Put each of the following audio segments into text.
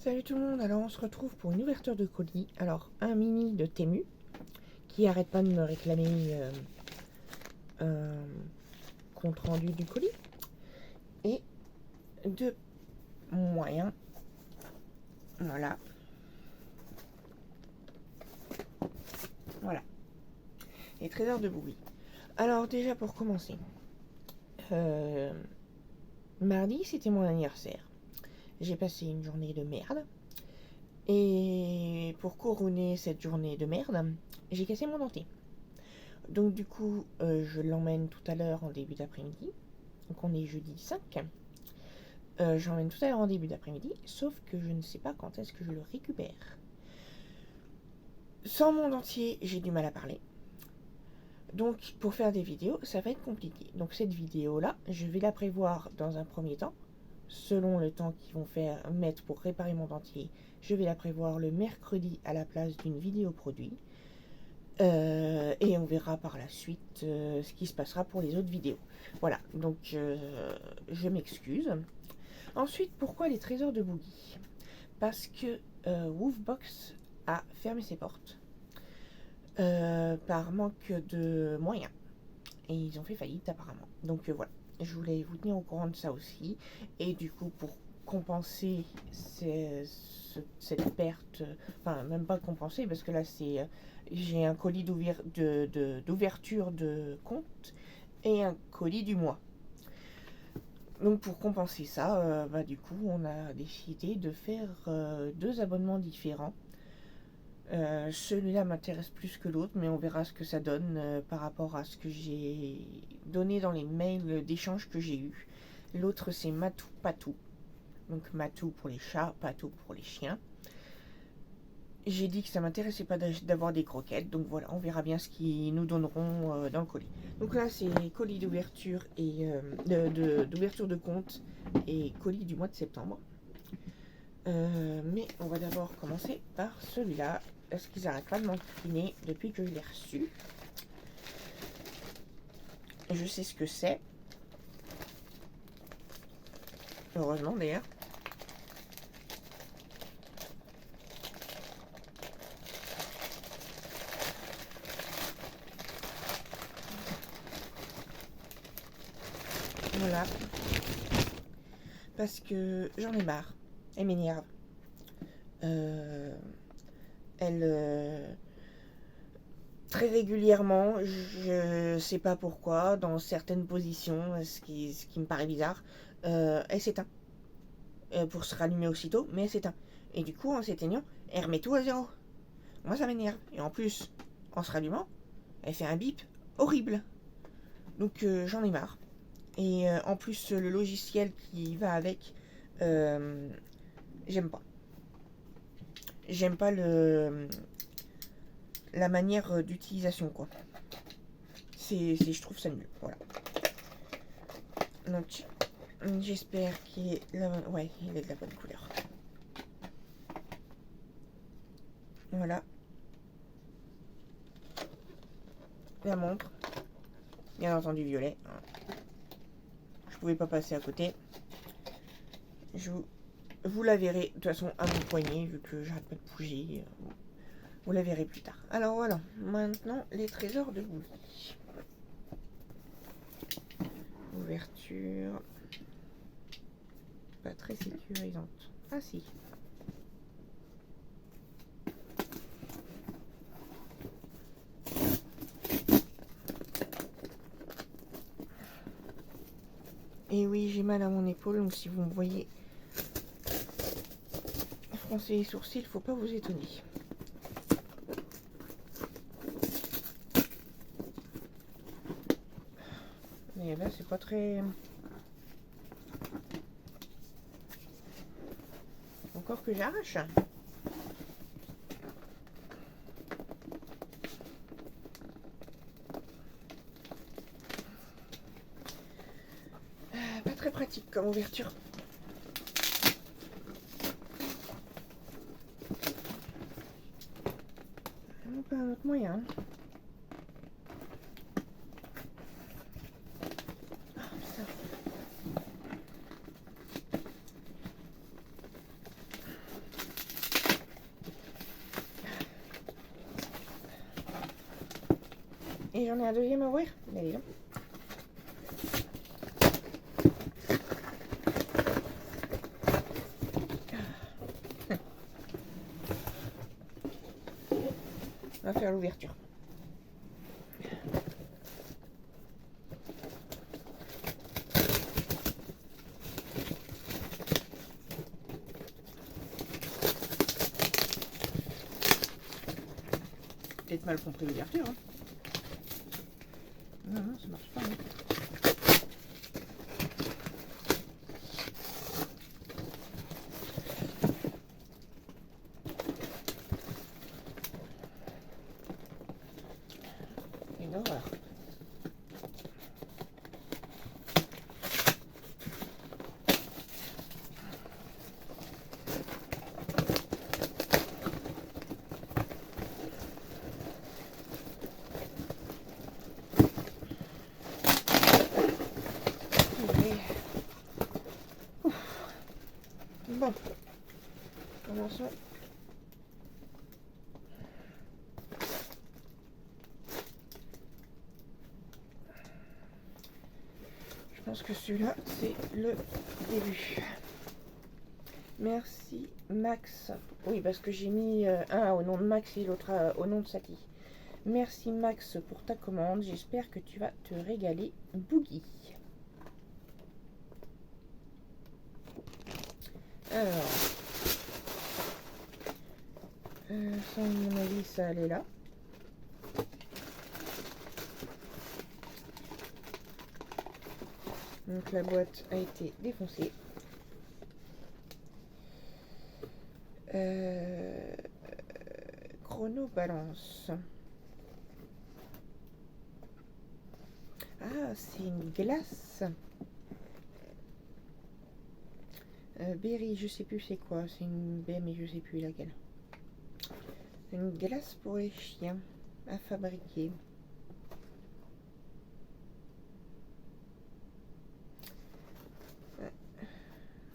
Salut tout le monde, alors on se retrouve pour une ouverture de colis. Alors un mini de Temu qui arrête pas de me réclamer un compte rendu du colis. Et deux moyens. Voilà. Voilà. Les trésors de Bowie. Alors déjà pour commencer. Mardi c'était mon anniversaire. J'ai passé une journée de merde. Et pour couronner cette journée de merde, j'ai cassé mon dentier. Donc du coup, je l'emmène tout à l'heure en début d'après-midi. Donc on est jeudi 5. Je l'emmène tout à l'heure en début d'après-midi, sauf que je ne sais pas quand est-ce que je le récupère. Sans mon dentier, j'ai du mal à parler. Donc pour faire des vidéos, ça va être compliqué. Donc cette vidéo-là, je vais la prévoir dans un premier temps. Selon le temps qu'ils vont mettre pour réparer mon dentier, je vais la prévoir le mercredi à la place d'une vidéo produit. Et on verra par la suite ce qui se passera pour les autres vidéos. Voilà, donc je m'excuse. Ensuite, pourquoi les trésors de Boogie? Parce que Woofbox a fermé ses portes par manque de moyens. Et ils ont fait faillite apparemment. Donc voilà, je voulais vous tenir au courant de ça aussi. Et du coup, pour compenser cette perte, enfin même pas compenser, parce que là c'est j'ai un colis d'ouverture de compte et un colis du mois. Donc pour compenser ça, du coup on a décidé de faire deux abonnements différents. Celui-là m'intéresse plus que l'autre, mais on verra ce que ça donne par rapport à ce que j'ai donné dans les mails d'échange que j'ai eu. L'autre c'est Matou Patou. Donc Matou pour les chats, Patou pour les chiens. J'ai dit que ça m'intéressait pas d'avoir des croquettes, donc voilà, on verra bien ce qu'ils nous donneront dans le colis. Donc là c'est colis d'ouverture et d'ouverture de compte et colis du mois de septembre. Mais on va d'abord commencer par celui-là, parce qu'ils n'arrêtent pas de m'enquiquiner depuis que je l'ai reçu. Je sais ce que c'est. Heureusement d'ailleurs. Voilà. Parce que j'en ai marre. Elle m'énerve. Très régulièrement, je sais pas pourquoi, dans certaines positions, ce qui me paraît bizarre, elle s'éteint. Pour se rallumer aussitôt, mais elle s'éteint. Et du coup, en s'éteignant, elle remet tout à zéro. Moi, ça m'énerve. Et en plus, en se rallumant, elle fait un bip horrible. Donc, j'en ai marre. Et en plus, le logiciel qui va avec, j'aime pas. J'aime pas la manière d'utilisation, quoi. Je trouve ça nul. Voilà. Donc, j'espère qu'il est de la bonne couleur. Voilà. La montre. Bien entendu violet. Je pouvais pas passer à côté. Vous la verrez de toute façon à mon poignet, vu que j'arrête pas de bouger. Vous la verrez plus tard. Alors voilà, maintenant les trésors de Bowie. Ouverture. Pas très sécurisante. Ah si. Et oui, j'ai mal à mon épaule, donc si vous me voyez froncer les sourcils, faut pas vous étonner. Mais là, c'est pas très... Encore que j'arrache. Pas très pratique comme ouverture. Pas un autre moyen. Et j'en ai un deuxième à ouvrir. Allez, là. On va faire l'ouverture. Peut-être mal compris l'ouverture. Hein. Non, ça marche pas. Hein. Une horreur. Bon, commençons. Je pense que celui-là, c'est le début. Merci Max. Oui, parce que j'ai mis un au nom de Max et l'autre au nom de Sati. Merci Max pour ta commande. J'espère que tu vas te régaler, Boogie. Alors, ça, à mon avis, ça allait là. Donc la boîte a été défoncée. Chronobalance. Ah, c'est une glace. Berry, je sais plus c'est quoi. C'est une baie, mais je sais plus laquelle. Une glace pour les chiens à fabriquer.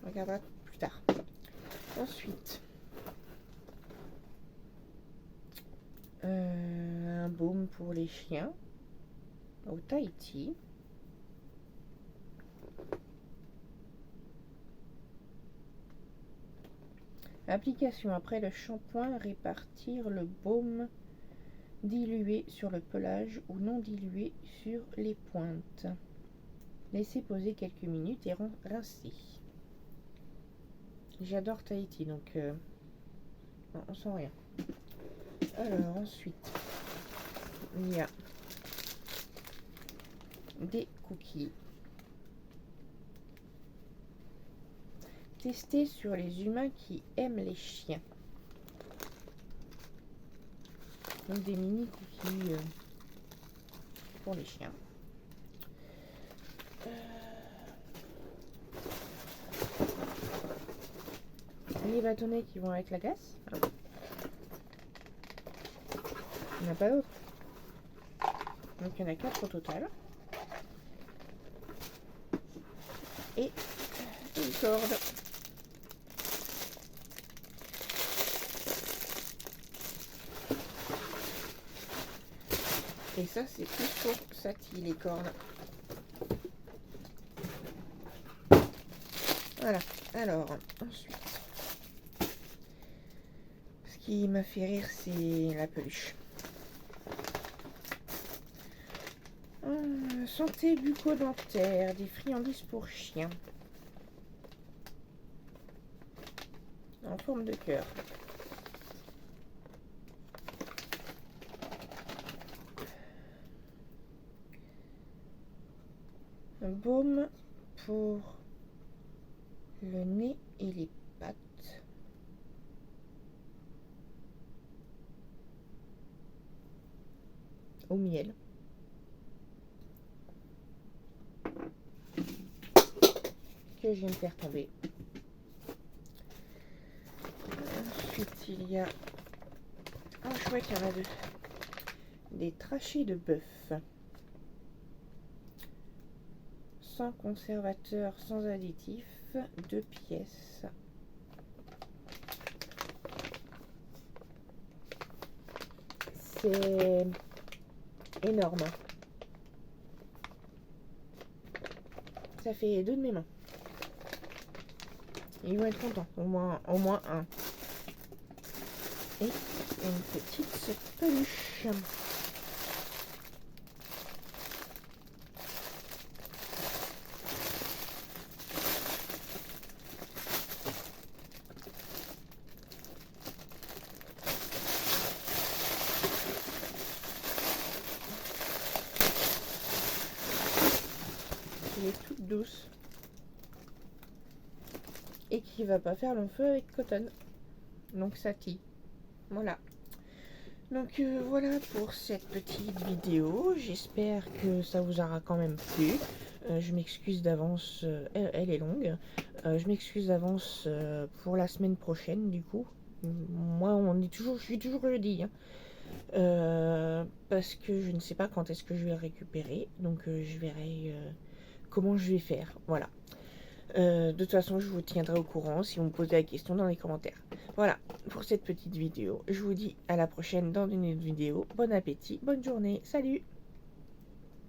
On regardera plus tard. Ensuite, un baume pour les chiens au Tahiti. Application après le shampoing, répartir le baume dilué sur le pelage ou non dilué sur les pointes. Laissez poser quelques minutes et rincer. J'adore Tahiti, donc non, on sent rien. Alors ensuite, il y a des cookies. Tester sur les humains qui aiment les chiens. Donc des mini cookies pour les chiens. Les bâtonnets qui vont avec la glace. Il n'y en a pas d'autres. Donc il y en a 4 au total. Et une corde. Et ça, c'est plus pour Sati, les cordes. Voilà. Alors, ensuite, ce qui m'a fait rire, c'est la peluche. Santé bucco-dentaire, des friandises pour chiens. En forme de cœur. Un baume pour le nez et les pattes. Au miel. Que je viens de faire tomber. Ensuite, il y a... Oh, chouette, il y en a deux. Des trachées de bœuf. Sans conservateur, sans additif. 2 pièces. C'est énorme. Ça fait 2 de mes mains. Ils vont être contents, au moins un. Et une petite peluche. Elle est toute douce. Et qui va pas faire long feu avec Cotton. Donc ça tille. Voilà. Donc voilà pour cette petite vidéo. J'espère que ça vous aura quand même plu. Je m'excuse d'avance. Elle est longue. Je m'excuse d'avance pour la semaine prochaine du coup. Moi je suis toujours jeudi. Hein. Parce que je ne sais pas quand est-ce que je vais récupérer. Donc je verrai comment je vais faire. Voilà. De toute façon, je vous tiendrai au courant si vous me posez la question dans les commentaires. Voilà pour cette petite vidéo. Je vous dis à la prochaine dans une autre vidéo. Bon appétit, bonne journée, salut!